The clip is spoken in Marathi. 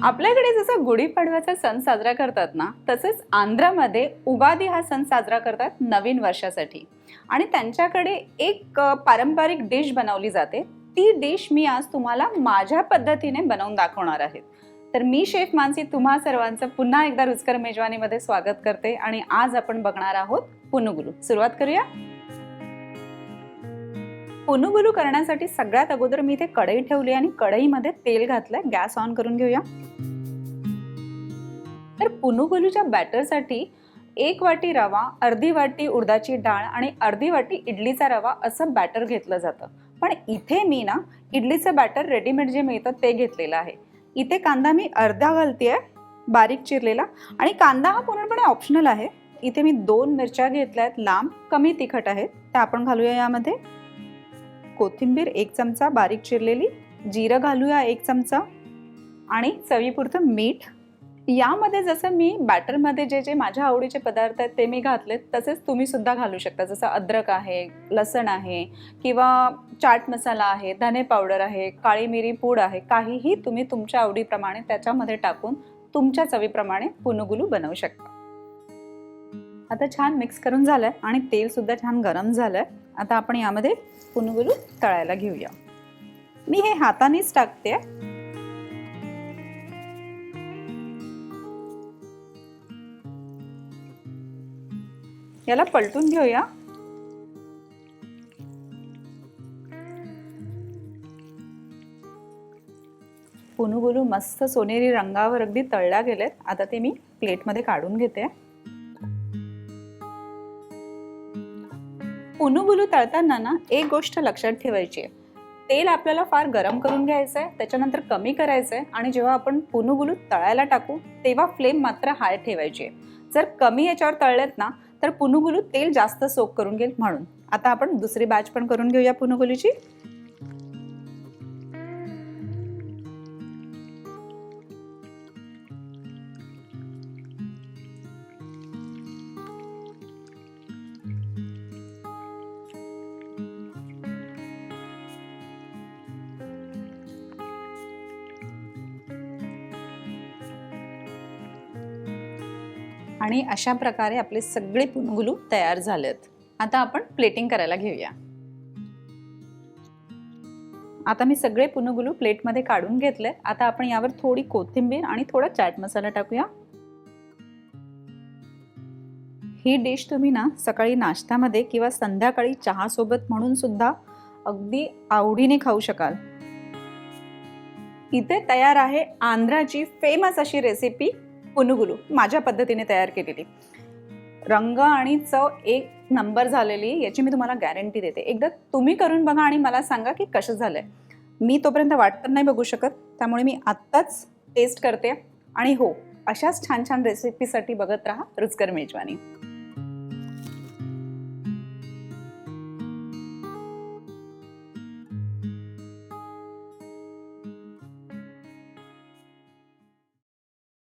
आपल्याकडे जसं गुढीपाडव्याचा सण साजरा करतात ना, तसेच आंध्रामध्ये उगादी हा सण साजरा करतात नवीन वर्षासाठी. आणि त्यांच्याकडे एक पारंपरिक डिश बनवली जाते. ती डिश मी आज तुम्हाला माझ्या पद्धतीने बनवून दाखवणार आहे. तर मी शेफ मानसी तुम्हा सर्वांचं पुन्हा एकदा रुचकर मेजवानीमध्ये स्वागत करते आणि आज आपण बघणार आहोत पुनुगुलू. सुरुवात करूया. पुनुगुलू करण्यासाठी सगळ्यात अगोदर मी इथे कढई ठेवली आणि कढईमध्ये तेल घातलंय. गॅस ऑन करून घेऊया. तर पुनुगुलूच्या बॅटरसाठी 1 वाटी रवा, अर्धी वाटी उडदाची डाळ आणि अर्धी वाटी इडलीचा रवा असं बॅटर घेतलं जातं. पण इथे मी ना इडलीचं बॅटर रेडीमेड जे मिळतं ते घेतलेलं आहे. इथे कांदा मी अर्धा घालतेय बारीक चिरलेला, आणि कांदा हा पूर्णपणे ऑप्शनल आहे. इथे मी 2 मिरच्या घेतल्यात लांब, कमी तिखट आहेत, त्या आपण घालूया यामध्ये. कोथिंबीर 1 चमचा बारीक चिरलेली, जिरं घालूया 1 चमचा आणि चवीपुरतं मीठ. यामध्ये जसं मी बॅटरमध्ये जे जे माझ्या आवडीचे पदार्थ आहेत ते मी घातलेत, तसेच तुम्ही सुद्धा घालू शकता. जसं अद्रक आहे, लसण आहे, किंवा चाट मसाला आहे, धने पावडर आहे, काळी मिरी पूड आहे. काहीही तुम्ही तुमच्या आवडीप्रमाणे त्याच्यामध्ये टाकून तुमच्या चवीप्रमाणे पुनुगुलू बनवू शकता. आता छान मिक्स करून झालंय आणि तेल सुद्धा छान गरम झालंय. आता आपण यामध्ये पुनुगुलू तळायला घेऊया. मी हे हातानेच टाकते. याला पलटून घेऊया. पुनुगुलू मस्त सोनेरी रंगावर अगदी तळल्या गेलेत. आता ते मी प्लेटमध्ये काढून घेते. पुनुगुलू तळताना ना एक गोष्ट लक्षात ठेवायची आहे. तेल आपल्याला फार गरम करून घ्यायचं आहे, त्याच्यानंतर कमी करायचं आहे, आणि जेव्हा आपण पुनुगुलू तळायला टाकू तेव्हा फ्लेम मात्र हाय ठेवायची आहे. जर कमी याच्यावर तळलेत ना तर पुनुगुलू तेल जास्त सोक करून घेईल. म्हणून आता आपण दुसरी बॅच पण करून घेऊया पुनुगुलूची. आणि अशा प्रकारे आपले सगळे पुनुगुलू तयार झालेत. आता आपण प्लेटिंग करायला घेऊया. आता मी सगळे पुनुगुलू प्लेटमध्ये काढून घेतले. आता आपण यावर थोडी कोथिंबीर आणि थोडा चाट मसाला टाकूया. ही डिश तुम्ही ना सकाळी नाश्त्यामध्ये किंवा संध्याकाळी चहा सोबत म्हणून सुद्धा अगदी आवडीने खाऊ शकाल. इथे तयार आहे आंध्राची फेमस अशी रेसिपी पुनुगुलू, माझ्या पद्धतीने तयार केलेली. रंग आणि चव 1 नंबर झालेली, याची मी तुम्हाला गॅरंटी देते. एकदा तुम्ही करून बघा आणि मला सांगा की कसं झालंय. मी तोपर्यंत वाट तर नाही बघू शकत, त्यामुळे मी आत्ताच टेस्ट करते. आणि हो, अशाच छान छान रेसिपीसाठी बघत राहा रुचकर मेजवानी.